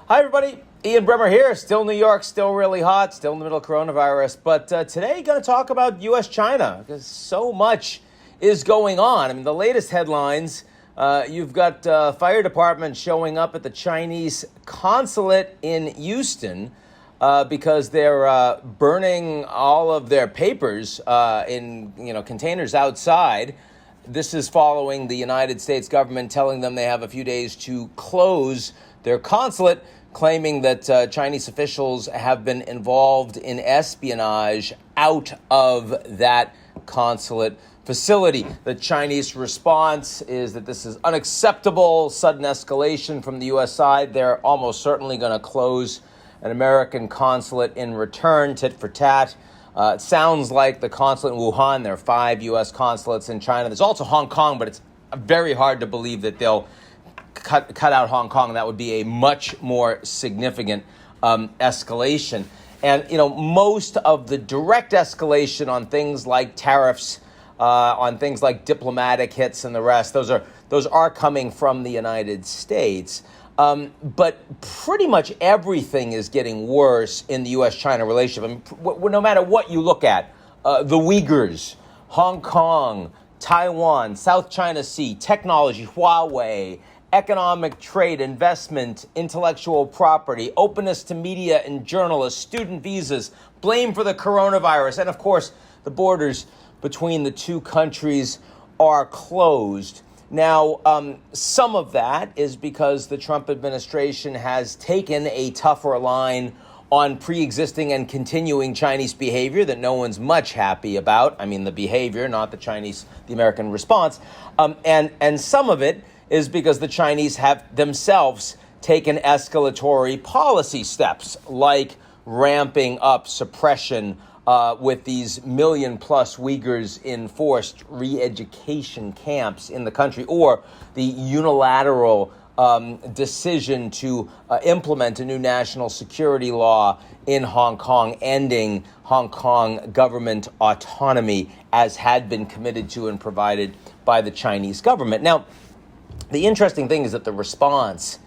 Hi, everybody. Ian Bremmer here. Still New York, still really hot, still in the middle of coronavirus. But today, going to talk about U.S.-China because so much is going on. I mean, the latest headlines, you've got fire department showing up at the Chinese consulate in Houston because they're burning all of their papers in containers outside. This is following the United States government telling them they have a few days to close their consulate, claiming that Chinese officials have been involved in espionage out of that consulate facility. The Chinese response is that this is unacceptable, sudden escalation from the U.S. side. They're almost certainly going to close an American consulate in return, tit for tat. It sounds like the consulate in Wuhan, there are 5 U.S. consulates in China. There's also Hong Kong, but it's very hard to believe that they'll cut out Hong Kong. That would be a much more significant escalation. And, most of the direct escalation on things like tariffs, on things like diplomatic hits and the rest, those are coming from the United States. But pretty much everything is getting worse in the U.S.-China relationship. I mean, no matter what you look at, the Uyghurs, Hong Kong, Taiwan, South China Sea, technology, Huawei, economic trade, investment, intellectual property, openness to media and journalists, student visas, blame for the coronavirus, and of course, the borders between the two countries are closed. Now, some of that is because the Trump administration has taken a tougher line on pre-existing and continuing Chinese behavior that no one's much happy about. I mean, the behavior, not the American response. And some of it is because the Chinese have themselves taken escalatory policy steps, like ramping up suppression with these million-plus Uyghurs in forced re-education camps in the country, or the unilateral decision to implement a new national security law in Hong Kong, ending Hong Kong government autonomy as had been committed to and provided by the Chinese government. Now, the interesting thing is that the response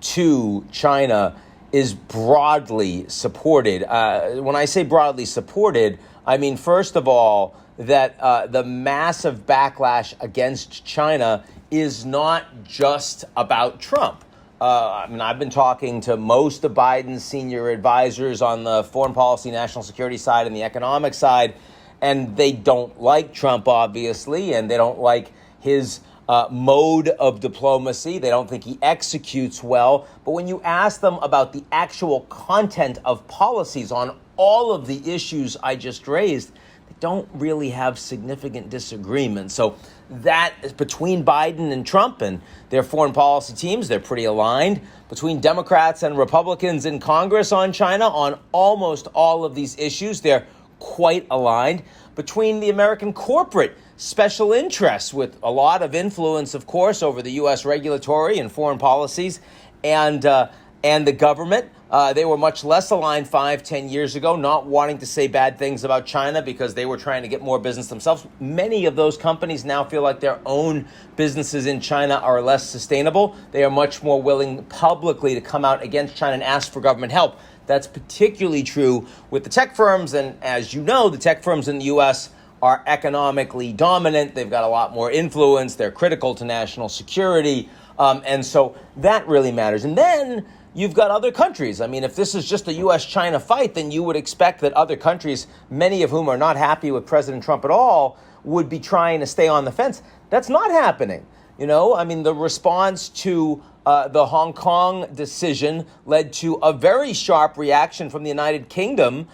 to China is broadly supported. When I say broadly supported, I mean, first of all, that the massive backlash against China is not just about Trump. I've been talking to most of Biden's senior advisors on the foreign policy, national security side and the economic side, and they don't like Trump, obviously, and they don't like his mode of diplomacy. They don't think he executes well. But when you ask them about the actual content of policies on all of the issues I just raised, they don't really have significant disagreement. So that is between Biden and Trump and their foreign policy teams. They're pretty aligned. Between Democrats and Republicans in Congress on China, on almost all of these issues, they're quite aligned. Between the American corporate special interests, with a lot of influence, of course, over the U.S. regulatory and foreign policies, and the government. They were much less aligned 5-10 years ago, not wanting to say bad things about China because they were trying to get more business themselves. Many of those companies now feel like their own businesses in China are less sustainable. They are much more willing publicly to come out against China and ask for government help. That's particularly true with the tech firms. And as you know, the tech firms in the U.S. are economically dominant. They've got a lot more influence. They're critical to national security. And so that really matters. And then you've got other countries. I mean, if this is just a U.S.-China fight, then you would expect that other countries, many of whom are not happy with President Trump at all, would be trying to stay on the fence. That's not happening. The response to the Hong Kong decision led to a very sharp reaction from the United Kingdom.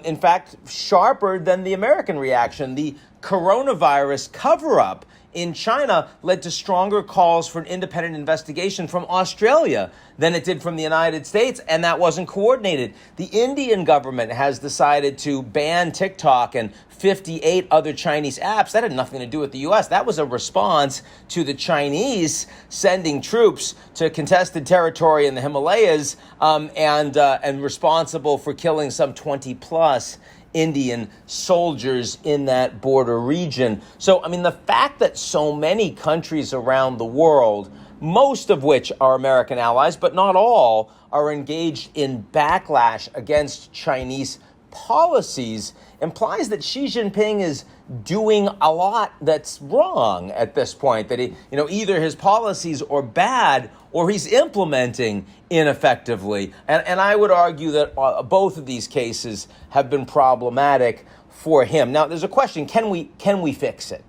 In fact, sharper than the American reaction. The coronavirus cover-up in China led to stronger calls for an independent investigation from Australia than it did from the United States, and that wasn't coordinated. The Indian government has decided to ban TikTok and 58 other Chinese apps. That had nothing to do with the U.S. That was a response to the Chinese sending troops to contested territory in the Himalayas and responsible for killing some 20-plus Indian soldiers in that border region. So, the fact that so many countries around the world, most of which are American allies, but not all, are engaged in backlash against Chinese policies implies that Xi Jinping is doing a lot that's wrong at this point, that either his policies are bad or he's implementing ineffectively. And I would argue that both of these cases have been problematic for him. Now, there's a question, can we fix it?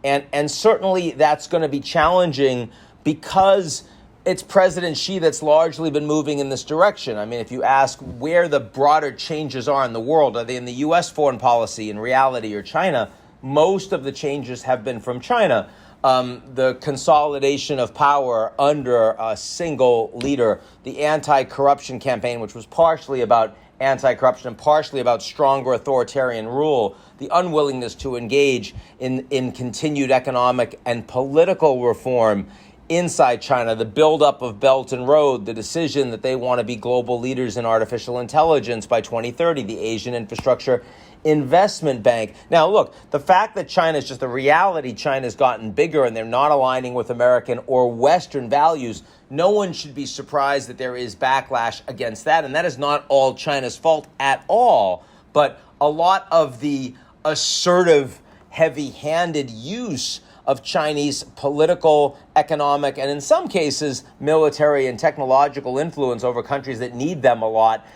And certainly that's going to be challenging because it's President Xi that's largely been moving in this direction. I mean, if you ask where the broader changes are in the world, are they in the U.S. foreign policy, in reality, or China? Most of the changes have been from China. The consolidation of power under a single leader, the anti-corruption campaign, which was partially about anti-corruption and partially about stronger authoritarian rule, the unwillingness to engage in continued economic and political reform inside China, the buildup of Belt and Road, the decision that they want to be global leaders in artificial intelligence by 2030, the Asian Infrastructure Investment Bank. Now, look, the fact that China is just a reality, China's gotten bigger and they're not aligning with American or Western values, no one should be surprised that there is backlash against that. And that is not all China's fault at all. But a lot of the assertive, heavy-handed use of Chinese political, economic, and in some cases, military and technological influence over countries that need them a lot,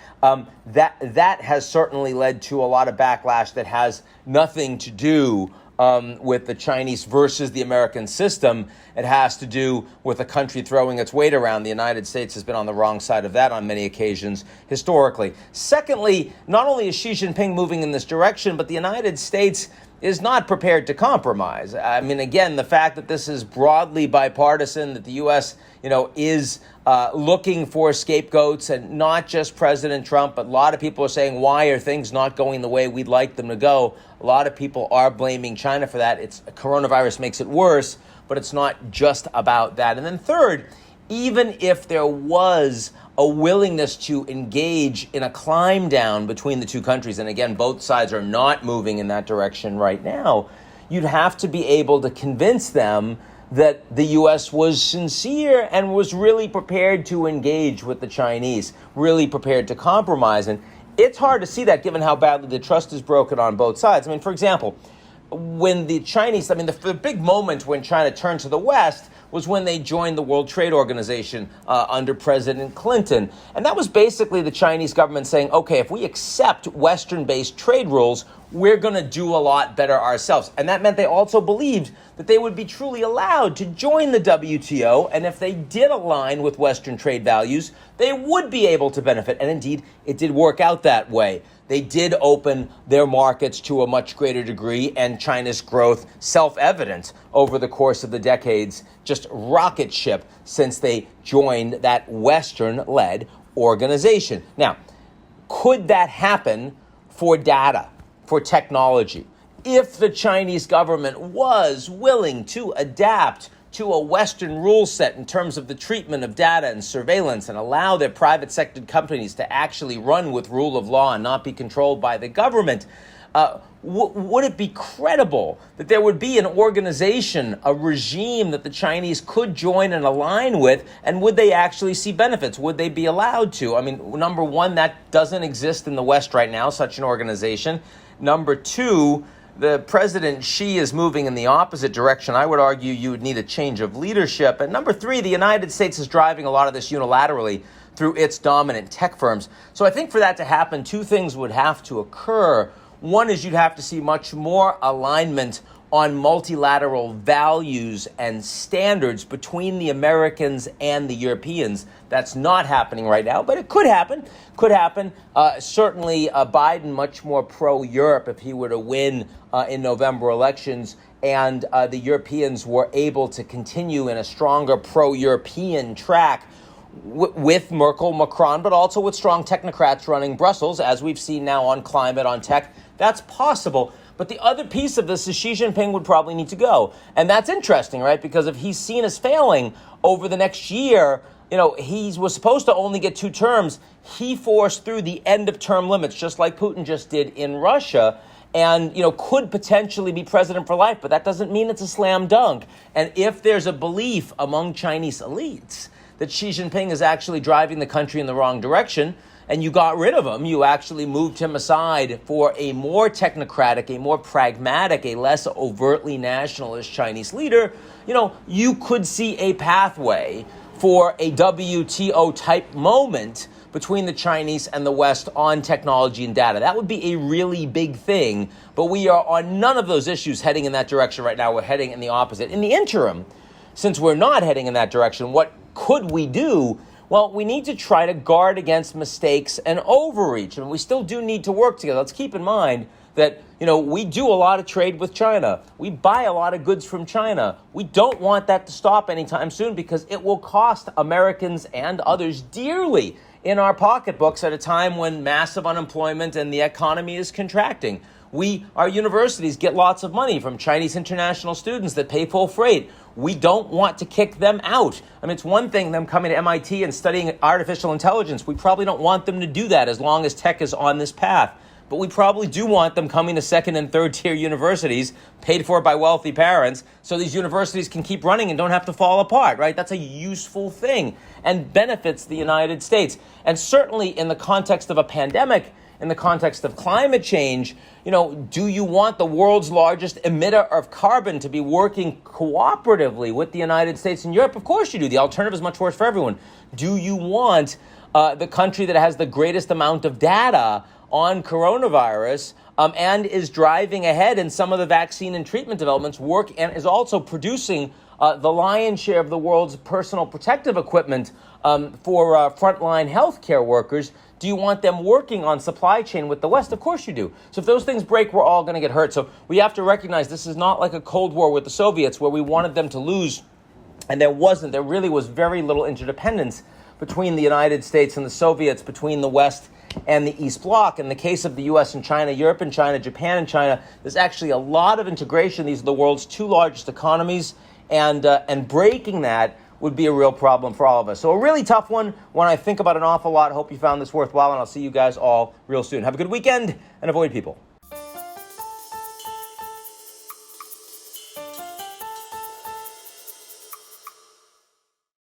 that has certainly led to a lot of backlash that has nothing to do with the Chinese versus the American system. It has to do with a country throwing its weight around. The United States has been on the wrong side of that on many occasions historically. Secondly, not only is Xi Jinping moving in this direction, but the United States is not prepared to compromise. I mean, again, the fact that this is broadly bipartisan, that the U.S., is looking for scapegoats, and not just President Trump, but a lot of people are saying, why are things not going the way we'd like them to go? A lot of people are blaming China for that. Coronavirus makes it worse, but it's not just about that. And then third, even if there was a willingness to engage in a climb down between the two countries, and again, both sides are not moving in that direction right now, you'd have to be able to convince them that the U.S. was sincere and was really prepared to engage with the Chinese, really prepared to compromise. And it's hard to see that given how badly the trust is broken on both sides. I mean, for example, when the Chinese, the big moment when China turned to the West was when they joined the World Trade Organization under President Clinton. And that was basically the Chinese government saying, okay, if we accept Western-based trade rules, we're going to do a lot better ourselves. And that meant they also believed that they would be truly allowed to join the WTO. And if they did align with Western trade values, they would be able to benefit. And indeed, it did work out that way. They did open their markets to a much greater degree, and China's growth, self-evident over the course of the decades, just rocket ship since they joined that Western-led organization. Now, could that happen for data, for technology? If the Chinese government was willing to adapt to a Western rule set in terms of the treatment of data and surveillance and allow their private sector companies to actually run with rule of law and not be controlled by the government, would it be credible that there would be an organization, a regime that the Chinese could join and align with, and would they actually see benefits? Would they be allowed to? I mean, number one, that doesn't exist in the West right now, such an organization. Number two, the President Xi is moving in the opposite direction. I would argue you would need a change of leadership. And number three, the United States is driving a lot of this unilaterally through its dominant tech firms. So I think for that to happen, two things would have to occur. One is you'd have to see much more alignment on multilateral values and standards between the Americans and the Europeans. That's not happening right now, but it could happen. Certainly Biden much more pro-Europe if he were to win in November elections, and the Europeans were able to continue in a stronger pro-European track with Merkel, Macron, but also with strong technocrats running Brussels, as we've seen now on climate, on tech. That's possible. But the other piece of this is Xi Jinping would probably need to go. And that's interesting, right? Because if he's seen as failing over the next year, he was supposed to only get 2 terms. He forced through the end of term limits, just like Putin just did in Russia, and, could potentially be president for life. But that doesn't mean it's a slam dunk. And if there's a belief among Chinese elites that Xi Jinping is actually driving the country in the wrong direction, and you got rid of him. You actually moved him aside for a more technocratic, a more pragmatic, a less overtly nationalist Chinese leader. You could see a pathway for a WTO-type moment between the Chinese and the West on technology and data. That would be a really big thing, but we are on none of those issues heading in that direction right now. We're heading in the opposite. In the interim, since we're not heading in that direction, what could we do? Well, we need to try to guard against mistakes and overreach. And we still do need to work together. Let's keep in mind that, we do a lot of trade with China. We buy a lot of goods from China. We don't want that to stop anytime soon because it will cost Americans and others dearly in our pocketbooks at a time when massive unemployment and the economy is contracting. Our universities get lots of money from Chinese international students that pay full freight. We don't want to kick them out. It's one thing them coming to MIT and studying artificial intelligence. We probably don't want them to do that as long as tech is on this path. But we probably do want them coming to second and third tier universities paid for by wealthy parents so these universities can keep running and don't have to fall apart, right? That's a useful thing and benefits the United States. And certainly in the context of a pandemic, in the context of climate change, do you want the world's largest emitter of carbon to be working cooperatively with the United States and Europe? Of course you do. The alternative is much worse for everyone. Do you want the country that has the greatest amount of data on coronavirus and is driving ahead in some of the vaccine and treatment developments work and is also producing the lion's share of the world's personal protective equipment for frontline healthcare workers? Do you want them working on supply chain with the West? Of course you do. So if those things break, we're all going to get hurt. So we have to recognize this is not like a Cold War with the Soviets where we wanted them to lose, and there really was very little interdependence between the United States and the Soviets, between the West and the East Bloc. In the case of the U.S. and China, Europe and China, Japan and China, there's actually a lot of integration. These are the world's two largest economies, and breaking that would be a real problem for all of us. So a really tough one I think about an awful lot. Hope you found this worthwhile, and I'll see you guys all real soon. Have a good weekend and avoid people.